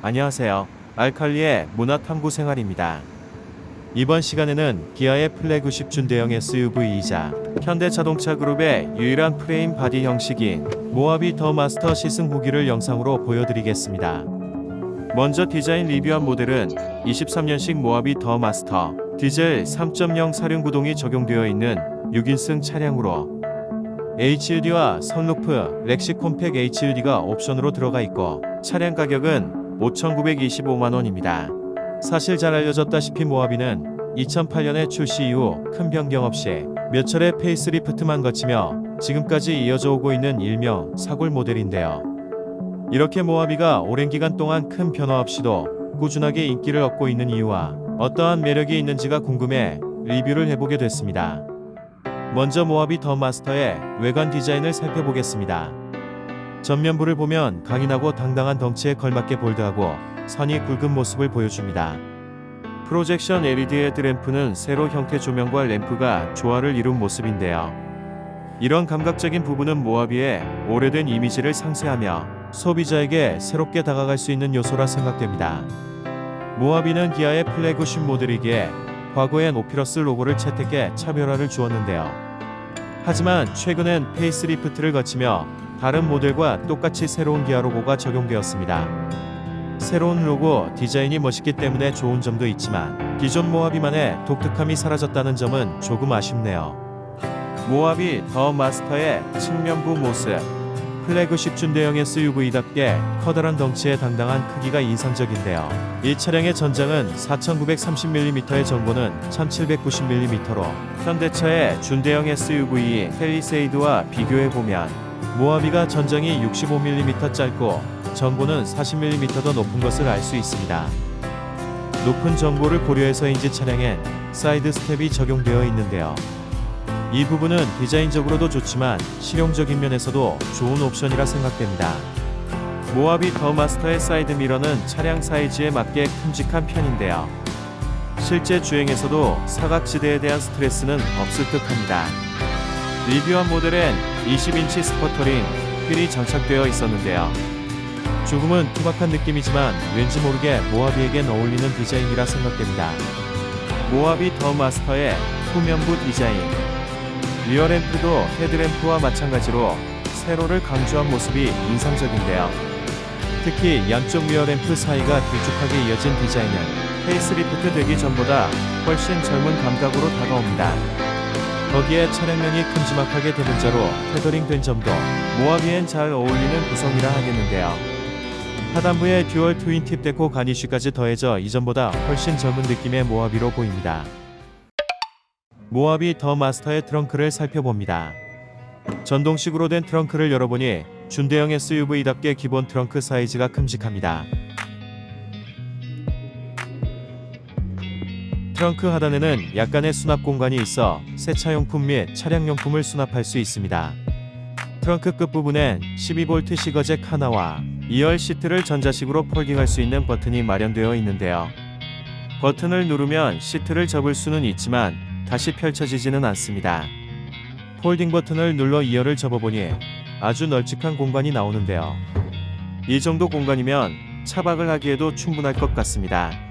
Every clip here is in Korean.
안녕하세요. 알칼리의 문화탐구 생활입니다. 이번 시간에는 기아의 플래그십 준대형 SUV이자 현대자동차 그룹의 유일한 프레임 바디 형식인 모하비 더 마스터 시승 후기를 영상으로 보여드리겠습니다. 먼저 디자인 리뷰한 모델은 23년식 모하비 더 마스터 디젤 3.0 사륜구동이 적용되어 있는 6인승 차량으로 HUD와 선루프, 렉시 콤팩 HUD가 옵션으로 들어가 있고 차량 가격은 5,925만원입니다. 사실 잘 알려졌다시피 모하비는 2008년에 출시 이후 큰 변경 없이 몇 차례 페이스리프트만 거치며 지금까지 이어져 오고 있는 일명 사골 모델인데요. 이렇게 모하비가 오랜 기간 동안 큰 변화 없이도 꾸준하게 인기를 얻고 있는 이유와 어떠한 매력이 있는지가 궁금해 리뷰를 해보게 됐습니다. 먼저 모하비 더 마스터의 외관 디자인을 살펴보겠습니다. 전면부를 보면 강인하고 당당한 덩치에 걸맞게 볼드하고 선이 굵은 모습을 보여줍니다. 프로젝션 LED 헤드램프는 세로 형태 조명과 램프가 조화를 이룬 모습인데요. 이런 감각적인 부분은 모하비의 오래된 이미지를 상쇄하며 소비자에게 새롭게 다가갈 수 있는 요소라 생각됩니다. 모하비는 기아의 플래그십 모델이기에 과거엔 오피러스 로고를 채택해 차별화를 주었는데요. 하지만 최근엔 페이스리프트를 거치며 다른 모델과 똑같이 새로운 기아 로고가 적용되었습니다. 새로운 로고 디자인이 멋있기 때문에 좋은 점도 있지만 기존 모하비만의 독특함이 사라졌다는 점은 조금 아쉽네요. 모하비 더 마스터의 측면부 모습. 플래그십 준대형 SUV답게 커다란 덩치에 당당한 크기가 인상적인데요. 이 차량의 전장은 4,930mm의 전고는 1,790mm로 현대차의 준대형 SUV 팰리세이드와 비교해보면 모하비가 전장이 65mm 짧고 전고는 40mm 더 높은 것을 알 수 있습니다. 높은 전고를 고려해서인지 차량엔 사이드 스텝이 적용되어 있는데요. 이 부분은 디자인적으로도 좋지만 실용적인 면에서도 좋은 옵션이라 생각됩니다. 모하비 더 마스터의 사이드 미러는 차량 사이즈에 맞게 큼직한 편인데요. 실제 주행에서도 사각지대에 대한 스트레스는 없을 듯합니다. 리뷰한 모델엔 20인치 스퍼터링 휠이 장착되어 있었는데요. 조금은 투박한 느낌이지만 왠지 모르게 모하비에겐 어울리는 디자인이라 생각됩니다. 모하비 더 마스터의 후면부 디자인. 리어램프도 헤드램프와 마찬가지로 세로를 강조한 모습이 인상적인데요. 특히 양쪽 리어램프 사이가 길쭉하게 이어진 디자인은 페이스리프트 되기 전보다 훨씬 젊은 감각으로 다가옵니다. 거기에 차량면이 큼지막하게 대문자로 테더링된 점도 모하비엔 잘 어울리는 구성이라 하겠는데요. 하단부에 듀얼 트윈팁 데코 가니쉬까지 더해져 이전보다 훨씬 젊은 느낌의 모하비로 보입니다. 모하비 더 마스터의 트렁크를 살펴봅니다. 전동식으로 된 트렁크를 열어보니 준대형 SUV답게 기본 트렁크 사이즈가 큼직합니다. 트렁크 하단에는 약간의 수납 공간이 있어 세차용품 및 차량용품을 수납할 수 있습니다. 트렁크 끝부분엔 12V 시거잭 하나와 2열 시트를 전자식으로 폴딩할 수 있는 버튼이 마련되어 있는데요. 버튼을 누르면 시트를 접을 수는 있지만 다시 펼쳐지지는 않습니다. 폴딩 버튼을 눌러 2열을 접어보니 아주 널찍한 공간이 나오는데요. 이 정도 공간이면 차박을 하기에도 충분할 것 같습니다.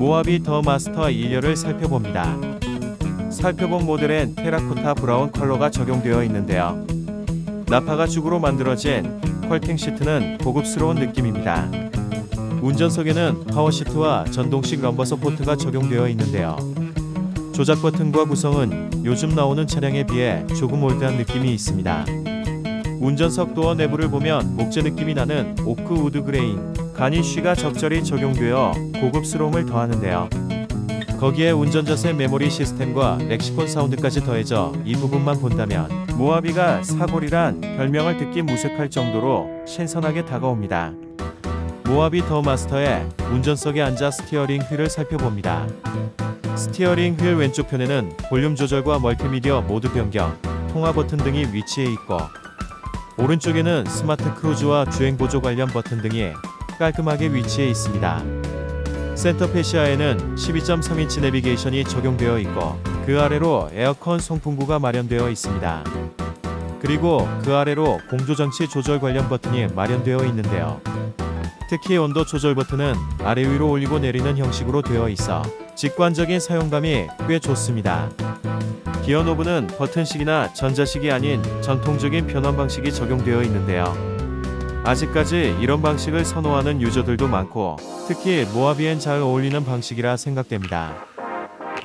모하비 더 마스터 2열을 살펴봅니다. 살펴본 모델엔 테라코타 브라운 컬러가 적용되어 있는데요. 나파가 죽으로 만들어진 퀄팅 시트는 고급스러운 느낌입니다. 운전석에는 파워시트와 전동식 럼버 서포트가 적용되어 있는데요. 조작 버튼과 구성은 요즘 나오는 차량에 비해 조금 올드한 느낌이 있습니다. 운전석 도어 내부를 보면 목재 느낌이 나는 오크 우드 그레인 가니쉬가 적절히 적용되어 고급스러움을 더하는데요. 거기에 운전자세 메모리 시스템과 렉시콘 사운드까지 더해져 이 부분만 본다면 모하비가 사골이란 별명을 듣기 무색할 정도로 신선하게 다가옵니다. 모하비 더 마스터의 운전석에 앉아 스티어링 휠을 살펴봅니다. 스티어링 휠 왼쪽 편에는 볼륨 조절과 멀티미디어 모드 변경, 통화 버튼 등이 위치해 있고 오른쪽에는 스마트 크루즈와 주행 보조 관련 버튼 등이 깔끔하게 위치해 있습니다. 센터 페시아에는 12.3인치 내비게이션이 적용되어 있고 그 아래로 에어컨 송풍구가 마련되어 있습니다. 그리고 그 아래로 공조장치 조절 관련 버튼이 마련되어 있는데요. 특히 온도 조절 버튼은 아래 위로 올리고 내리는 형식으로 되어 있어 직관적인 사용감이 꽤 좋습니다. 기어 노브는 버튼식이나 전자식이 아닌 전통적인 변환 방식이 적용되어 있는데요. 아직까지 이런 방식을 선호하는 유저들도 많고 특히 모하비엔 잘 어울리는 방식이라 생각됩니다.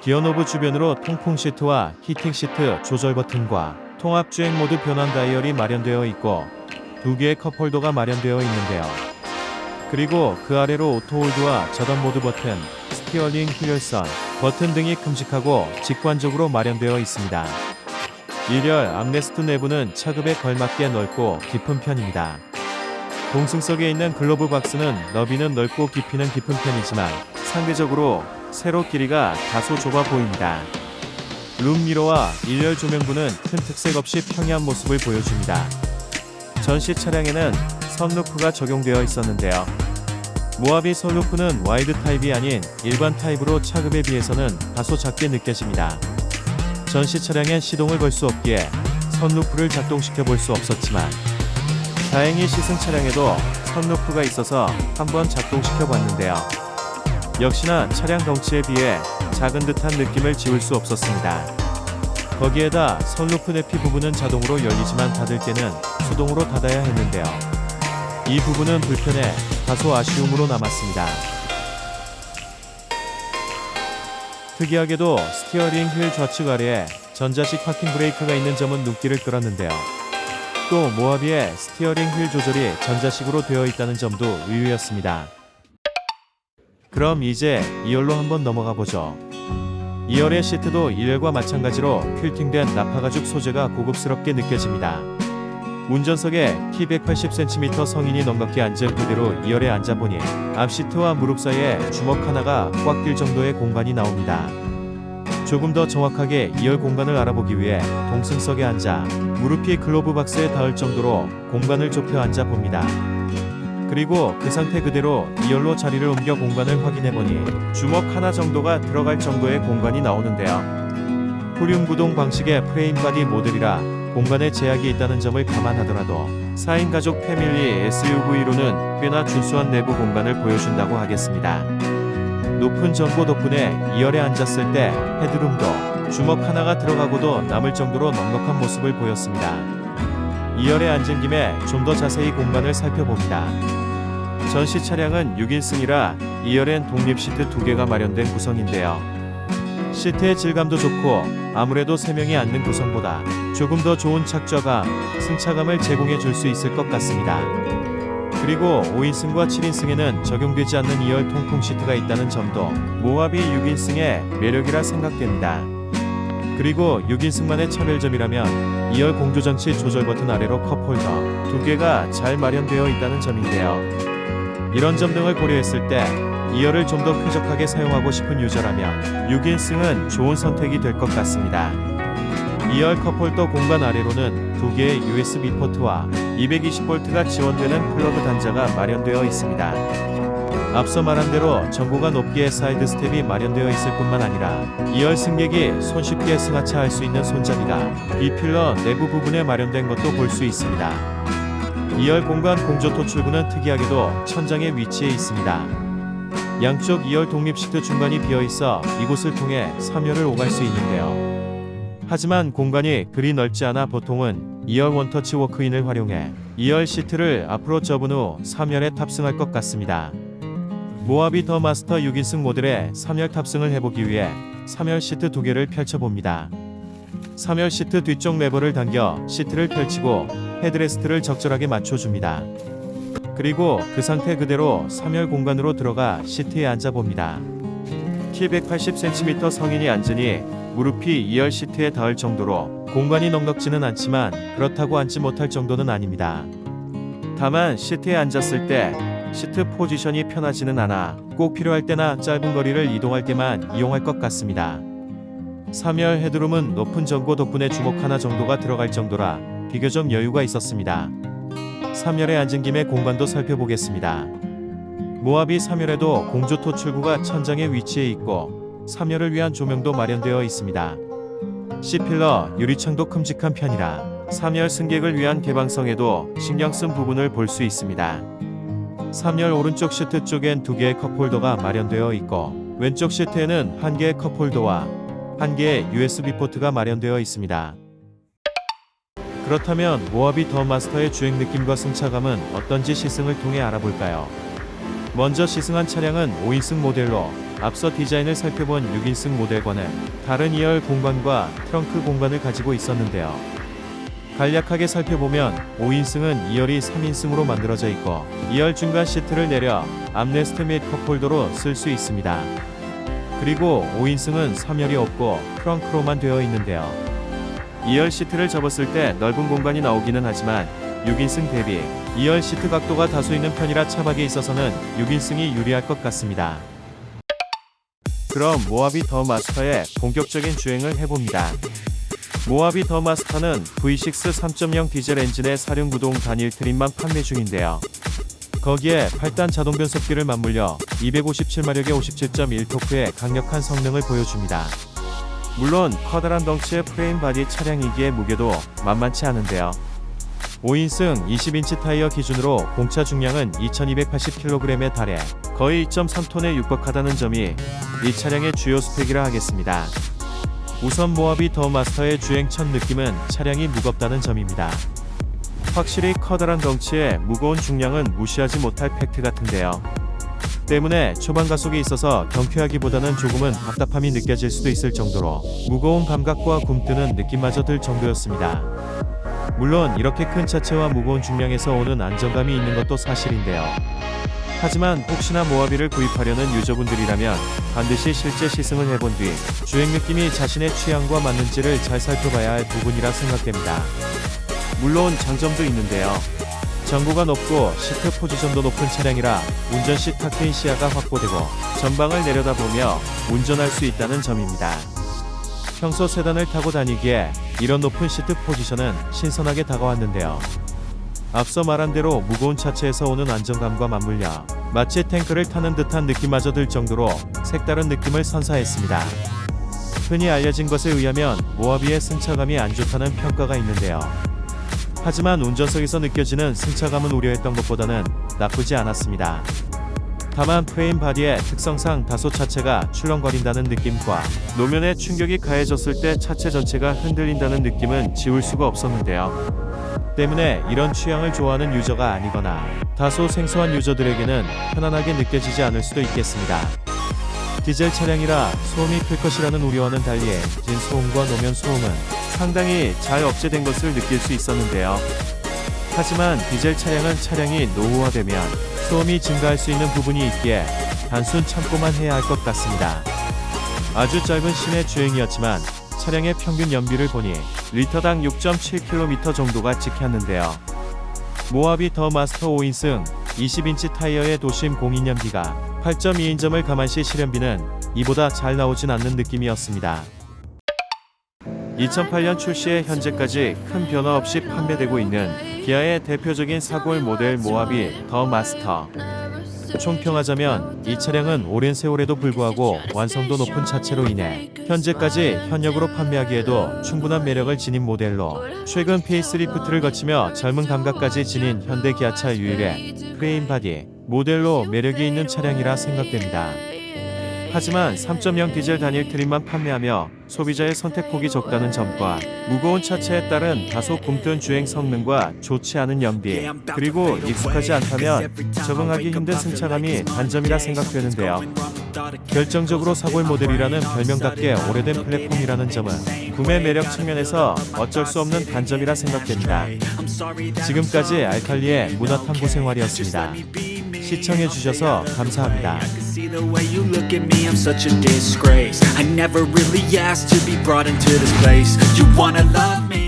기어 노브 주변으로 통풍 시트와 히팅 시트 조절 버튼과 통합 주행 모드 변환 다이얼이 마련되어 있고 2개의 컵홀더가 마련되어 있는데요. 그리고 그 아래로 오토홀드와 저단 모드 버튼, 스티어링 휠 열선, 버튼 등이 큼직하고 직관적으로 마련되어 있습니다. 1열 암레스트 내부는 차급에 걸맞게 넓고 깊은 편입니다. 동승석에 있는 글러브 박스는 너비는 넓고 깊이는 깊은 편이지만 상대적으로 세로 길이가 다소 좁아 보입니다. 룸미러와 1열 조명부는 큰 특색 없이 평이한 모습을 보여줍니다. 전시 차량에는 선루프가 적용되어 있었는데요. 모하비 선루프는 와이드 타입이 아닌 일반 타입으로 차급에 비해서는 다소 작게 느껴집니다. 전시 차량엔 시동을 걸 수 없기에 선루프를 작동시켜 볼 수 없었지만 다행히 시승 차량에도 선루프가 있어서 한번 작동시켜 봤는데요. 역시나 차량 덩치에 비해 작은 듯한 느낌을 지울 수 없었습니다. 거기에다 선루프 내피 부분은 자동으로 열리지만 닫을 때는 수동으로 닫아야 했는데요. 이 부분은 불편해 다소 아쉬움으로 남았습니다. 특이하게도 스티어링 휠 좌측 아래에 전자식 파킹 브레이크가 있는 점은 눈길을 끌었는데요. 또 모하비의 스티어링 휠 조절이 전자식으로 되어 있다는 점도 의외였습니다. 그럼 이제 2열로 한번 넘어가 보죠. 2열의 시트도 1열과 마찬가지로 퀼팅된 나파가죽 소재가 고급스럽게 느껴집니다. 운전석에 키 180cm 성인이 넉넉히 앉을 그대로 2열에 앉아보니 앞시트와 무릎 사이에 주먹 하나가 꽉 낄 정도의 공간이 나옵니다. 조금 더 정확하게 2열 공간을 알아보기 위해 동승석에 앉아 무릎이 글로브 박스에 닿을 정도로 공간을 좁혀 앉아봅니다. 그리고 그 상태 그대로 2열로 자리를 옮겨 공간을 확인해보니 주먹 하나 정도가 들어갈 정도의 공간이 나오는데요. 후륜 구동 방식의 프레임 바디 모델이라 공간에 제약이 있다는 점을 감안하더라도 4인 가족 패밀리 SUV로는 꽤나 준수한 내부 공간을 보여준다고 하겠습니다. 높은 전고 덕분에 2열에 앉았을 때 헤드룸도 주먹 하나가 들어가고도 남을 정도로 넉넉한 모습을 보였습니다. 2열에 앉은 김에 좀 더 자세히 공간을 살펴봅니다. 전시 차량은 6인승이라 2열엔 독립 시트 2개가 마련된 구성인데요. 시트의 질감도 좋고 아무래도 3명이 앉는 구성보다 조금 더 좋은 착좌감, 승차감을 제공해 줄 수 있을 것 같습니다. 그리고 5인승과 7인승에는 적용되지 않는 2열 통풍 시트가 있다는 점도 모하비 6인승의 매력이라 생각됩니다. 그리고 6인승만의 차별점이라면 2열 공조장치 조절 버튼 아래로 컵홀더 2개가 잘 마련되어 있다는 점인데요. 이런 점 등을 고려했을 때 2열을 좀 더 쾌적하게 사용하고 싶은 유저라면 6인승은 좋은 선택이 될 것 같습니다. 2열 컵홀더 공간 아래로는 2개의 USB 포트와 220V가 지원되는 플러그 단자가 마련되어 있습니다. 앞서 말한 대로 전고가 높기에 사이드 스텝이 마련되어 있을 뿐만 아니라 2열 승객이 손쉽게 승하차할 수 있는 손잡이가 B필러 내부 부분에 마련된 것도 볼 수 있습니다. 2열 공간 공조토 출구는 특이하게도 천장에 위치해 있습니다. 양쪽 2열 독립 시트 중간이 비어있어 이곳을 통해 3열을 오갈 수 있는데요. 하지만 공간이 그리 넓지 않아 보통은 2열 원터치 워크인을 활용해 2열 시트를 앞으로 접은 후 3열에 탑승할 것 같습니다. 모하비 더 마스터 6인승 모델의 3열 탑승을 해보기 위해 3열 시트 2개를 펼쳐봅니다. 3열 시트 뒤쪽 레버를 당겨 시트를 펼치고 헤드레스트를 적절하게 맞춰줍니다. 그리고 그 상태 그대로 3열 공간으로 들어가 시트에 앉아봅니다. 키 180cm 성인이 앉으니 무릎이 2열 시트에 닿을 정도로 공간이 넉넉지는 않지만 그렇다고 앉지 못할 정도는 아닙니다. 다만 시트에 앉았을 때 시트 포지션이 편하지는 않아 꼭 필요할 때나 짧은 거리를 이동할 때만 이용할 것 같습니다. 3열 헤드룸은 높은 전고 덕분에 주먹 하나 정도가 들어갈 정도라 비교적 여유가 있었습니다. 3열에 앉은 김에 공간도 살펴보겠습니다. 모하비 3열에도 공조토 출구가 천장에 위치해 있고 3열을 위한 조명도 마련되어 있습니다. C필러 유리창도 큼직한 편이라 3열 승객을 위한 개방성에도 신경 쓴 부분을 볼 수 있습니다. 3열 오른쪽 시트 쪽엔 2개의 컵홀더가 마련되어 있고 왼쪽 시트에는 1개의 컵홀더와 1개의 USB 포트가 마련되어 있습니다. 그렇다면 모하비 더 마스터의 주행 느낌과 승차감은 어떤지 시승을 통해 알아볼까요? 먼저 시승한 차량은 5인승 모델로 앞서 디자인을 살펴본 6인승 모델과는 다른 2열 공간과 트렁크 공간을 가지고 있었는데요. 간략하게 살펴보면 5인승은 2열이 3인승으로 만들어져 있고 2열 중간 시트를 내려 암레스트 및 컵홀더로 쓸 수 있습니다. 그리고 5인승은 3열이 없고 트렁크로만 되어 있는데요. 2열 시트를 접었을 때 넓은 공간이 나오기는 하지만 6인승 대비 2열 시트 각도가 다소 있는 편이라 차박에 있어서는 6인승이 유리할 것 같습니다. 그럼 모하비 더 마스터의 본격적인 주행을 해봅니다. 모하비 더 마스터는 V6 3.0 디젤 엔진의 사륜구동 단일 트림만 판매 중인데요. 거기에 8단 자동 변속기를 맞물려 257마력의 57.1토크의 강력한 성능을 보여줍니다. 물론 커다란 덩치의 프레임 바디 차량이기에 무게도 만만치 않은데요. 5인승 20인치 타이어 기준으로 공차 중량은 2280kg에 달해 거의 2.3톤에 육박하다는 점이 이 차량의 주요 스펙이라 하겠습니다. 우선 모하비 더 마스터의 주행 첫 느낌은 차량이 무겁다는 점입니다. 확실히 커다란 덩치에 무거운 중량은 무시하지 못할 팩트 같은데요. 때문에 초반 가속에 있어서 경쾌하기보다는 조금은 답답함이 느껴질 수도 있을 정도로 무거운 감각과 굼뜨는 느낌마저 들 정도였습니다. 물론 이렇게 큰 차체와 무거운 중량에서 오는 안정감이 있는 것도 사실인데요. 하지만 혹시나 모하비를 구입하려는 유저분들이라면 반드시 실제 시승을 해본 뒤 주행 느낌이 자신의 취향과 맞는지를 잘 살펴봐야 할 부분이라 생각됩니다. 물론 장점도 있는데요. 전고가 높고 시트 포지션도 높은 차량이라 운전 시 탁 트인 시야가 확보되고 전방을 내려다보며 운전할 수 있다는 점입니다. 평소 세단을 타고 다니기에 이런 높은 시트 포지션은 신선하게 다가왔는데요. 앞서 말한 대로 무거운 차체에서 오는 안정감과 맞물려 마치 탱크를 타는 듯한 느낌마저 들 정도로 색다른 느낌을 선사했습니다. 흔히 알려진 것에 의하면 모하비의 승차감이 안 좋다는 평가가 있는데요. 하지만 운전석에서 느껴지는 승차감은 우려했던 것보다는 나쁘지 않았습니다. 다만 프레임 바디의 특성상 다소 차체가 출렁거린다는 느낌과 노면에 충격이 가해졌을 때 차체 전체가 흔들린다는 느낌은 지울 수가 없었는데요. 때문에 이런 취향을 좋아하는 유저가 아니거나 다소 생소한 유저들에게는 편안하게 느껴지지 않을 수도 있겠습니다. 디젤 차량이라 소음이 클 것이라는 우려와는 달리 진 소음과 노면 소음은 상당히 잘 억제된 것을 느낄 수 있었는데요. 하지만 디젤 차량은 차량이 노후화되면 소음이 증가할 수 있는 부분이 있기에 단순 참고만 해야 할 것 같습니다. 아주 짧은 시내 주행이었지만 차량의 평균 연비를 보니 리터당 6.7km 정도가 찍혔는데요. 모하비 더 마스터 5인승 20인치 타이어의 도심 공인연비가 8.2인점을 감안시 실연비는 이보다 잘 나오진 않는 느낌이었습니다. 2008년 출시에 현재까지 큰 변화 없이 판매되고 있는 기아의 대표적인 4골 모델 모하비 더 마스터. 총평하자면 이 차량은 오랜 세월에도 불구하고 완성도 높은 차체로 인해 현재까지 현역으로 판매하기에도 충분한 매력을 지닌 모델로 최근 페이스리프트를 거치며 젊은 감각까지 지닌 현대 기아차 유일의 프레임 바디 모델로 매력이 있는 차량이라 생각됩니다. 하지만 3.0 디젤 단일 트림만 판매하며 소비자의 선택폭이 적다는 점과 무거운 차체에 따른 다소 굼뜬 주행 성능과 좋지 않은 연비, 그리고 익숙하지 않다면 적응하기 힘든 승차감이 단점이라 생각되는데요. 결정적으로 4골 모델이라는 별명답게 오래된 플랫폼이라는 점은 구매 매력 측면에서 어쩔 수 없는 단점이라 생각됩니다. 지금까지 알칼리의 문화탐구 생활이었습니다. 시청해주셔서 감사합니다. See the way you look at me, I'm such a disgrace. I never really asked to be brought into this place. You wanna love me?